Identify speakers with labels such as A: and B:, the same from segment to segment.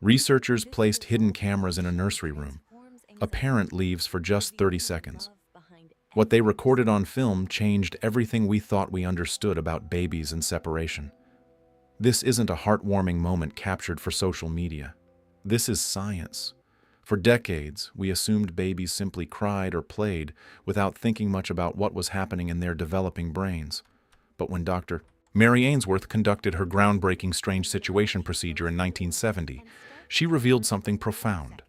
A: Researchers placed hidden cameras in a nursery room. A parent leaves for just 30 seconds. What they recorded on film changed everything we thought we understood about babies and separation. This isn't a heartwarming moment captured for social media. This is science. For decades, we assumed babies simply cried or played without thinking much about what was happening in their developing brains. But when Dr. Mary Ainsworth conducted her groundbreaking strange situation procedure in 1970, she revealed something profound.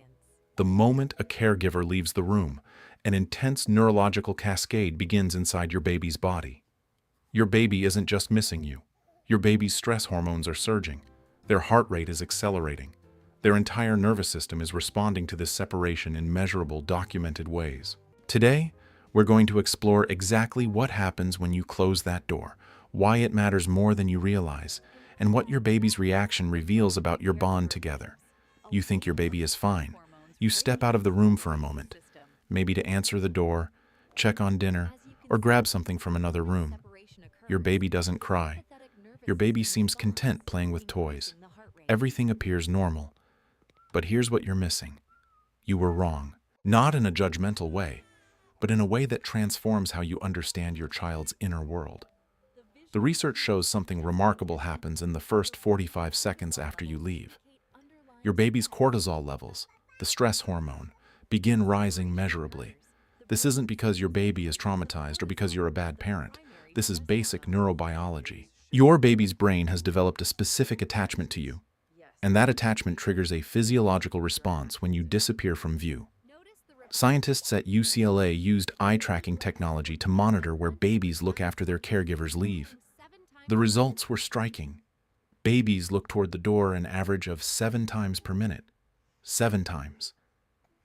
A: The moment a caregiver leaves the room, an intense neurological cascade begins inside your baby's body. Your baby isn't just missing you. Your baby's stress hormones are surging. Their heart rate is accelerating. Their entire nervous system is responding to this separation in measurable, documented ways. Today, we're going to explore exactly what happens when you close that door, why it matters more than you realize, and what your baby's reaction reveals about your bond together. You think your baby is fine. You step out of the room for a moment, maybe to answer the door, check on dinner, or grab something from another room. Your baby doesn't cry. Your baby seems content playing with toys. Everything appears normal. But here's what you're missing. You were wrong. Not in a judgmental way, but in a way that transforms how you understand your child's inner world. The research shows something remarkable happens in the first 45 seconds after you leave. Your baby's cortisol levels, the stress hormone, begin rising measurably. This isn't because your baby is traumatized or because you're a bad parent. This is basic neurobiology. Your baby's brain has developed a specific attachment to you, and that attachment triggers a physiological response when you disappear from view. Scientists at UCLA used eye tracking technology to monitor where babies look after their caregivers leave. The results were striking. Babies look toward the door an average of 7 times per minute. 7 times.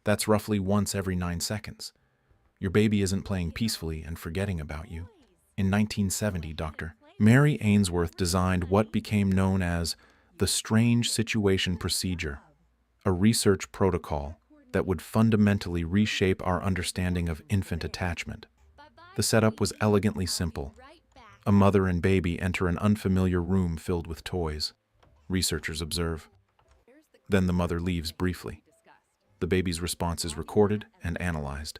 A: That's roughly once every 9 seconds. Your baby isn't playing peacefully and forgetting about you. In 1970, Dr. Mary Ainsworth designed what became known as the Strange Situation Procedure, a research protocol that would fundamentally reshape our understanding of infant attachment. The setup was elegantly simple. A mother and baby enter an unfamiliar room filled with toys. Researchers observe. Then the mother leaves briefly. The baby's response is recorded and analyzed.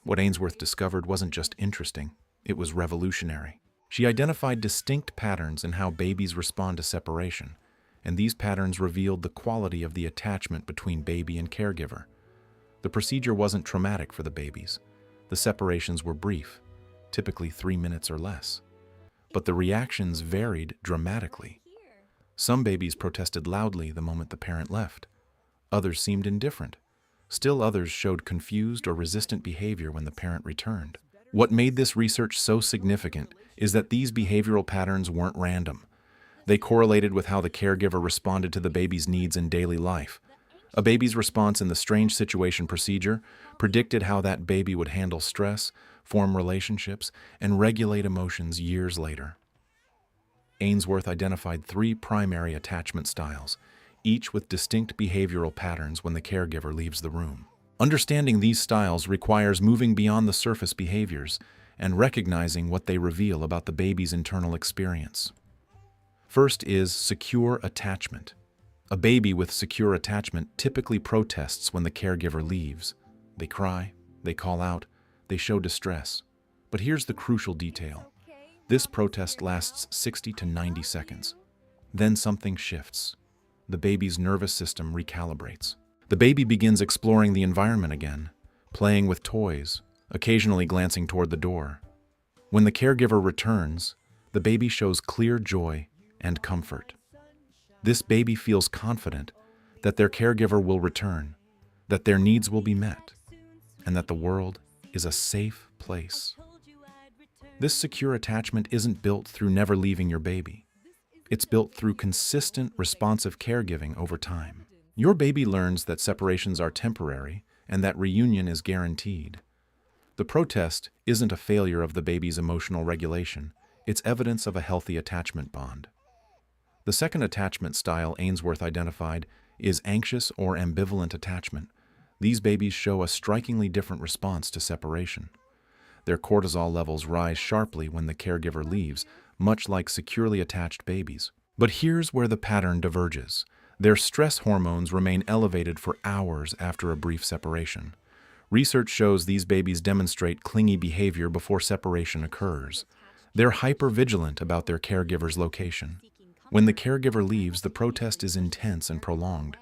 A: What Ainsworth discovered wasn't just interesting, it was revolutionary. She identified distinct patterns in how babies respond to separation, and these patterns revealed the quality of the attachment between baby and caregiver. The procedure wasn't traumatic for the babies. The separations were brief, typically 3 minutes or less. But the reactions varied dramatically. Some babies protested loudly the moment the parent left. Others seemed indifferent. Still others showed confused or resistant behavior when the parent returned. What made this research so significant is that these behavioral patterns weren't random. They correlated with how the caregiver responded to the baby's needs in daily life. A baby's response in the strange situation procedure predicted how that baby would handle stress, form relationships, and regulate emotions years later. Ainsworth identified 3 primary attachment styles, each with distinct behavioral patterns when the caregiver leaves the room. Understanding these styles requires moving beyond the surface behaviors and recognizing what they reveal about the baby's internal experience. First is secure attachment. A baby with secure attachment typically protests when the caregiver leaves. They cry, they call out, they show distress. But here's the crucial detail. This protest lasts 60 to 90 seconds. Then something shifts. The baby's nervous system recalibrates. The baby begins exploring the environment again, playing with toys, occasionally glancing toward the door. When the caregiver returns, the baby shows clear joy and comfort. This baby feels confident that their caregiver will return, that their needs will be met, and that the world is a safe place. This secure attachment isn't built through never leaving your baby. It's built through consistent, responsive caregiving over time. Your baby learns that separations are temporary and that reunion is guaranteed. The protest isn't a failure of the baby's emotional regulation. It's evidence of a healthy attachment bond. The second attachment style Ainsworth identified is anxious or ambivalent attachment. These babies show a strikingly different response to separation. Their cortisol levels rise sharply when the caregiver leaves, much like securely attached babies. But here's where the pattern diverges. Their stress hormones remain elevated for hours after a brief separation. Research shows these babies demonstrate clingy behavior before separation occurs. They're hypervigilant about their caregiver's location. When the caregiver leaves, the protest is intense and prolonged.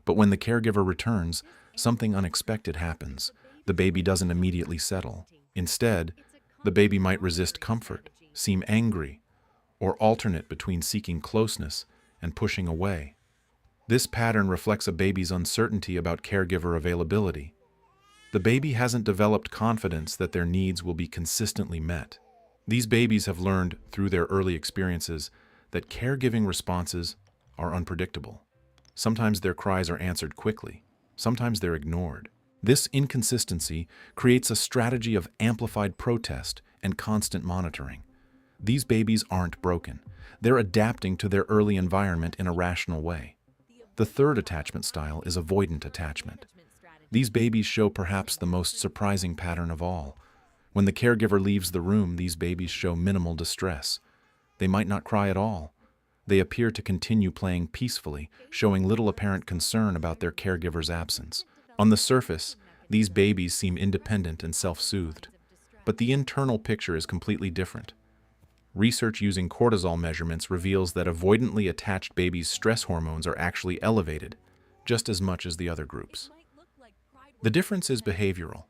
A: But when the caregiver returns, something unexpected happens. The baby doesn't immediately settle. Instead, the baby might resist comfort, seem angry, or alternate between seeking closeness and pushing away. This pattern reflects a baby's uncertainty about caregiver availability. The baby hasn't developed confidence that their needs will be consistently met. These babies have learned through their early experiences that caregiving responses are unpredictable. Sometimes their cries are answered quickly, sometimes they're ignored. This inconsistency creates a strategy of amplified protest and constant monitoring. These babies aren't broken. They're adapting to their early environment in a rational way. The third attachment style is avoidant attachment. These babies show perhaps the most surprising pattern of all. When the caregiver leaves the room, these babies show minimal distress. They might not cry at all. They appear to continue playing peacefully, showing little apparent concern about their caregiver's absence. On the surface, these babies seem independent and self-soothed, but the internal picture is completely different. Research using cortisol measurements reveals that avoidantly attached babies' stress hormones are actually elevated, just as much as the other groups. The difference is behavioral.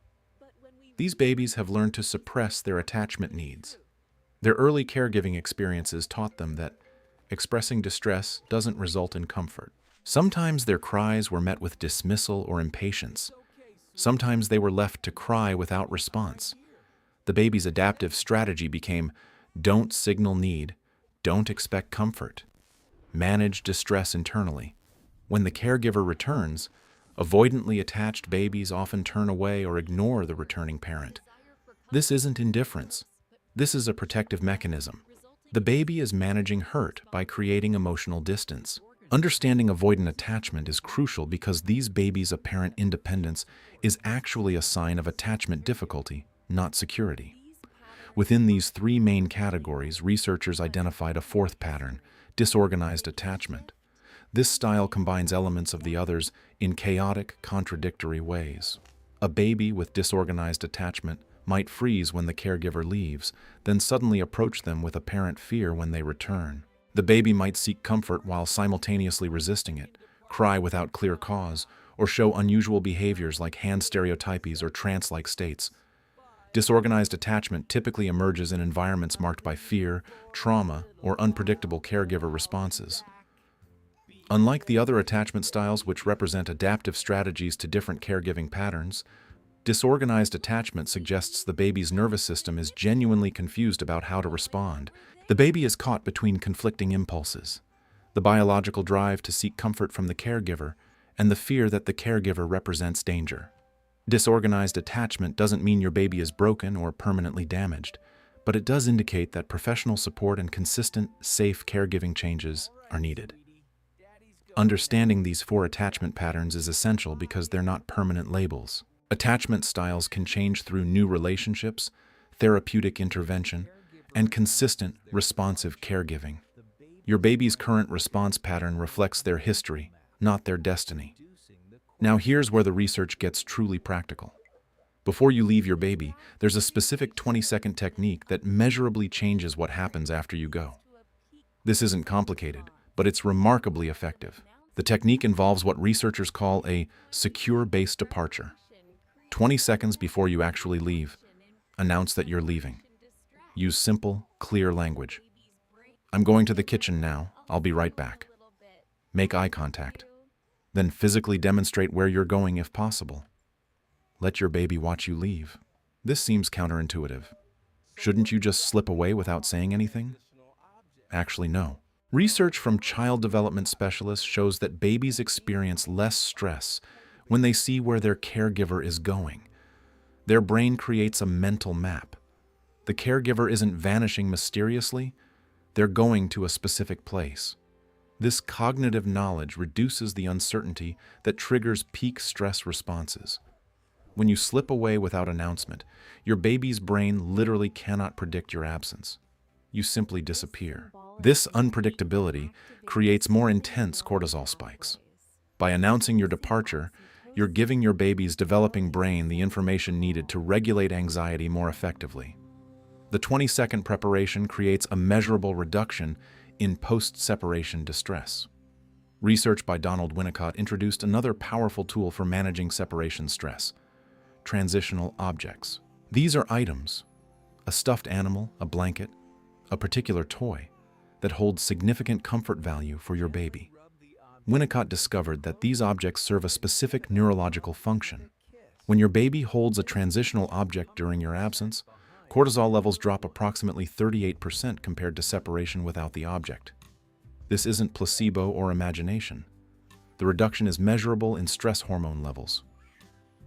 A: These babies have learned to suppress their attachment needs. Their early caregiving experiences taught them that expressing distress doesn't result in comfort. Sometimes their cries were met with dismissal or impatience. Sometimes they were left to cry without response. The baby's adaptive strategy became, don't signal need, don't expect comfort. Manage distress internally. When the caregiver returns, avoidantly attached babies often turn away or ignore the returning parent. This isn't indifference. This is a protective mechanism. The baby is managing hurt by creating emotional distance. Understanding avoidant attachment is crucial because these babies' apparent independence is actually a sign of attachment difficulty, not security. Within these three main categories, researchers identified a fourth pattern, disorganized attachment. This style combines elements of the others in chaotic, contradictory ways. A baby with disorganized attachment might freeze when the caregiver leaves, then suddenly approach them with apparent fear when they return. The baby might seek comfort while simultaneously resisting it, cry without clear cause, or show unusual behaviors like hand stereotypies or trance-like states. Disorganized attachment typically emerges in environments marked by fear, trauma, or unpredictable caregiver responses. Unlike the other attachment styles, which represent adaptive strategies to different caregiving patterns, disorganized attachment suggests the baby's nervous system is genuinely confused about how to respond. The baby is caught between conflicting impulses: the biological drive to seek comfort from the caregiver and the fear that the caregiver represents danger. Disorganized attachment doesn't mean your baby is broken or permanently damaged, but it does indicate that professional support and consistent, safe caregiving changes are needed. Understanding these four attachment patterns is essential because they're not permanent labels. Attachment styles can change through new relationships, therapeutic intervention, and consistent, responsive caregiving. Your baby's current response pattern reflects their history, not their destiny. Now here's where the research gets truly practical. Before you leave your baby, there's a specific 20-second technique that measurably changes what happens after you go. This isn't complicated, but it's remarkably effective. The technique involves what researchers call a secure-based departure. 20 seconds before you actually leave, announce that you're leaving. Use simple, clear language. I'm going to the kitchen now. I'll be right back. Make eye contact. Then physically demonstrate where you're going if possible. Let your baby watch you leave. This seems counterintuitive. Shouldn't you just slip away without saying anything? Actually, no. Research from child development specialists shows that babies experience less stress when they see where their caregiver is going. Their brain creates a mental map. The caregiver isn't vanishing mysteriously, they're going to a specific place. This cognitive knowledge reduces the uncertainty that triggers peak stress responses. When you slip away without announcement, your baby's brain literally cannot predict your absence. You simply disappear. This unpredictability creates more intense cortisol spikes. By announcing your departure, you're giving your baby's developing brain the information needed to regulate anxiety more effectively. The 20-second preparation creates a measurable reduction in post-separation distress. Research by Donald Winnicott introduced another powerful tool for managing separation stress: transitional objects. These are items, a stuffed animal, a blanket, a particular toy, that holds significant comfort value for your baby. Winnicott discovered that these objects serve a specific neurological function. When your baby holds a transitional object during your absence, cortisol levels drop approximately 38% compared to separation without the object. This isn't placebo or imagination. The reduction is measurable in stress hormone levels.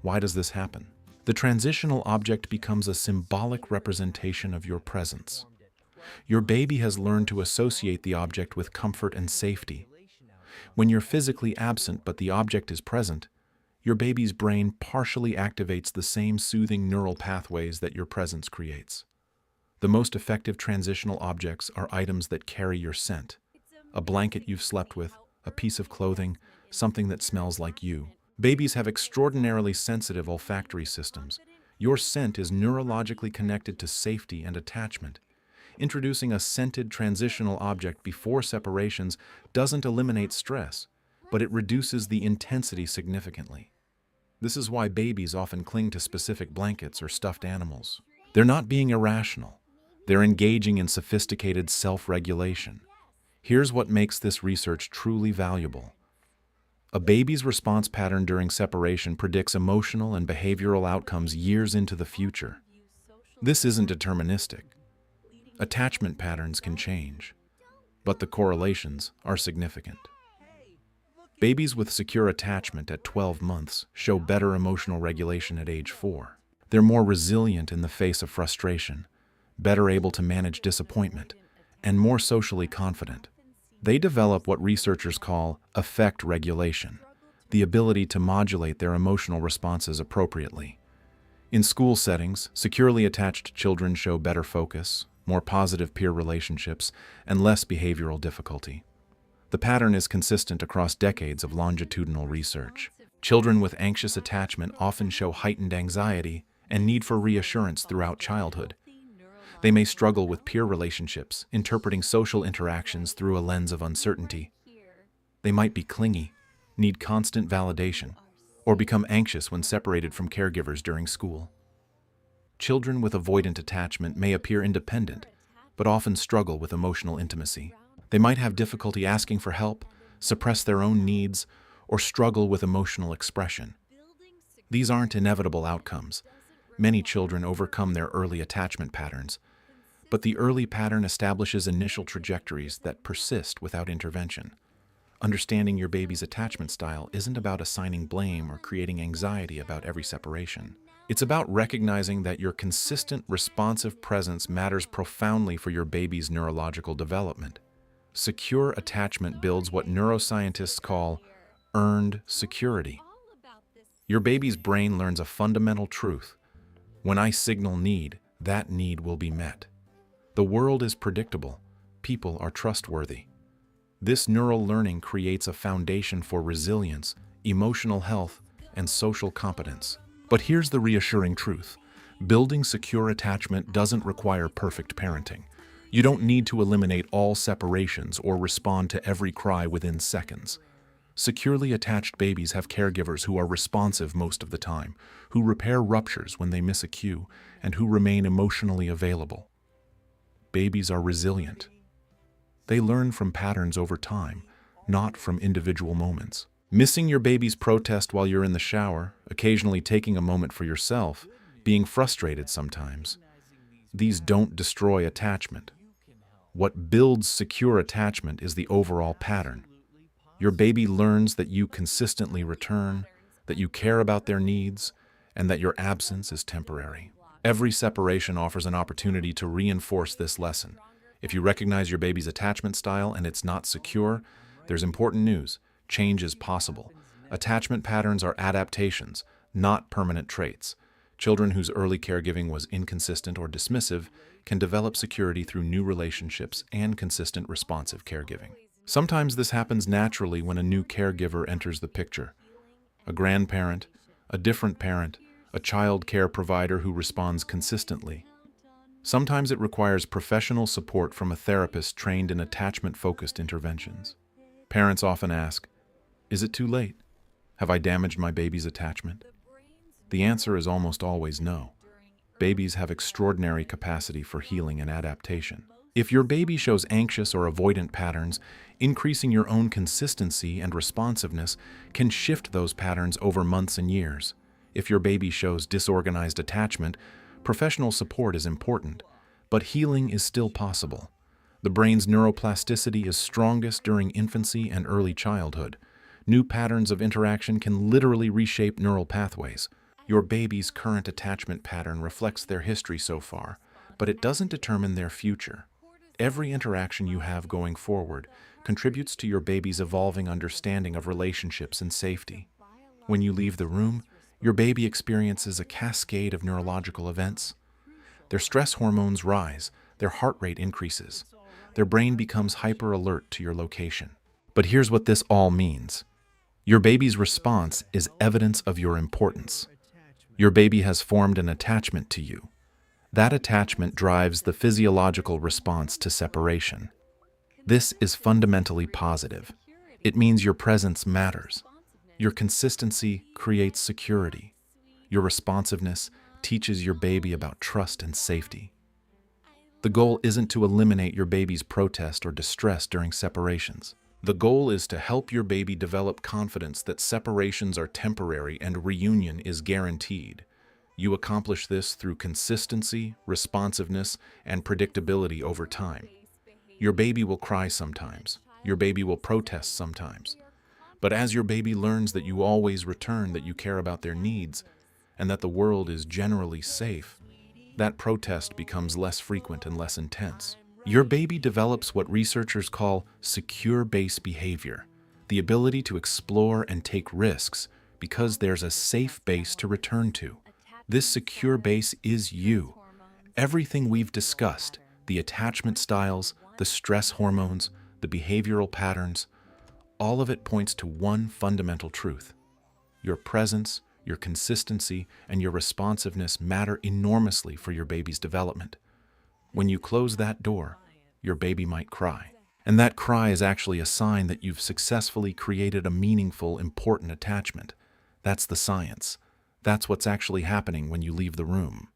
A: Why does this happen? The transitional object becomes a symbolic representation of your presence. Your baby has learned to associate the object with comfort and safety. When you're physically absent but the object is present, your baby's brain partially activates the same soothing neural pathways that your presence creates. The most effective transitional objects are items that carry your scent: a blanket you've slept with, a piece of clothing, something that smells like you. Babies have extraordinarily sensitive olfactory systems. Your scent is neurologically connected to safety and attachment. Introducing a scented transitional object before separations doesn't eliminate stress, but it reduces the intensity significantly. This is why babies often cling to specific blankets or stuffed animals. They're not being irrational. They're engaging in sophisticated self-regulation. Here's what makes this research truly valuable. A baby's response pattern during separation predicts emotional and behavioral outcomes years into the future. This isn't deterministic. Attachment patterns can change, but the correlations are significant. Babies with secure attachment at 12 months show better emotional regulation at age 4. They're more resilient in the face of frustration, better able to manage disappointment, and more socially confident. They develop what researchers call affect regulation, the ability to modulate their emotional responses appropriately. In school settings, securely attached children show better focus, more positive peer relationships, and less behavioral difficulty. The pattern is consistent across decades of longitudinal research. Children with anxious attachment often show heightened anxiety and need for reassurance throughout childhood. They may struggle with peer relationships, interpreting social interactions through a lens of uncertainty. They might be clingy, need constant validation, or become anxious when separated from caregivers during school. Children with avoidant attachment may appear independent, but often struggle with emotional intimacy. They might have difficulty asking for help, suppress their own needs, or struggle with emotional expression. These aren't inevitable outcomes. Many children overcome their early attachment patterns, but the early pattern establishes initial trajectories that persist without intervention. Understanding your baby's attachment style isn't about assigning blame or creating anxiety about every separation. It's about recognizing that your consistent, responsive presence matters profoundly for your baby's neurological development. Secure attachment builds what neuroscientists call earned security. Your baby's brain learns a fundamental truth: when I signal need, that need will be met. The world is predictable. People are trustworthy. This neural learning creates a foundation for resilience, emotional health, and social competence. But here's the reassuring truth: building secure attachment doesn't require perfect parenting. You don't need to eliminate all separations or respond to every cry within seconds. Securely attached babies have caregivers who are responsive most of the time, who repair ruptures when they miss a cue, and who remain emotionally available. Babies are resilient. They learn from patterns over time, not from individual moments. Missing your baby's protest while you're in the shower, occasionally taking a moment for yourself, being frustrated sometimes. These don't destroy attachment. What builds secure attachment is the overall pattern. Your baby learns that you consistently return, that you care about their needs, and that your absence is temporary. Every separation offers an opportunity to reinforce this lesson. If you recognize your baby's attachment style and it's not secure, there's important news. Change is possible. Attachment patterns are adaptations, not permanent traits. Children whose early caregiving was inconsistent or dismissive can develop security through new relationships and consistent responsive caregiving. Sometimes this happens naturally when a new caregiver enters the picture. A grandparent, a different parent, a child care provider who responds consistently. Sometimes it requires professional support from a therapist trained in attachment-focused interventions. Parents often ask, "Is it too late? Have I damaged my baby's attachment?" The answer is almost always no. Babies have extraordinary capacity for healing and adaptation. If your baby shows anxious or avoidant patterns, increasing your own consistency and responsiveness can shift those patterns over months and years. If your baby shows disorganized attachment, professional support is important, but healing is still possible. The brain's neuroplasticity is strongest during infancy and early childhood. New patterns of interaction can literally reshape neural pathways. Your baby's current attachment pattern reflects their history so far, but it doesn't determine their future. Every interaction you have going forward contributes to your baby's evolving understanding of relationships and safety. When you leave the room, your baby experiences a cascade of neurological events. Their stress hormones rise, their heart rate increases, their brain becomes hyper-alert to your location. But here's what this all means. Your baby's response is evidence of your importance. Your baby has formed an attachment to you. That attachment drives the physiological response to separation. This is fundamentally positive. It means your presence matters. Your consistency creates security. Your responsiveness teaches your baby about trust and safety. The goal isn't to eliminate your baby's protest or distress during separations. The goal is to help your baby develop confidence that separations are temporary and reunion is guaranteed. You accomplish this through consistency, responsiveness, and predictability over time. Your baby will cry sometimes. Your baby will protest sometimes. But as your baby learns that you always return, that you care about their needs, and that the world is generally safe, that protest becomes less frequent and less intense. Your baby develops what researchers call secure base behavior, the ability to explore and take risks because there's a safe base to return to. This secure base is you. Everything we've discussed, the attachment styles, the stress hormones, the behavioral patterns, all of it points to one fundamental truth. Your presence, your consistency, and your responsiveness matter enormously for your baby's development. When you close that door, your baby might cry. And that cry is actually a sign that you've successfully created a meaningful, important attachment. That's the science. That's what's actually happening when you leave the room.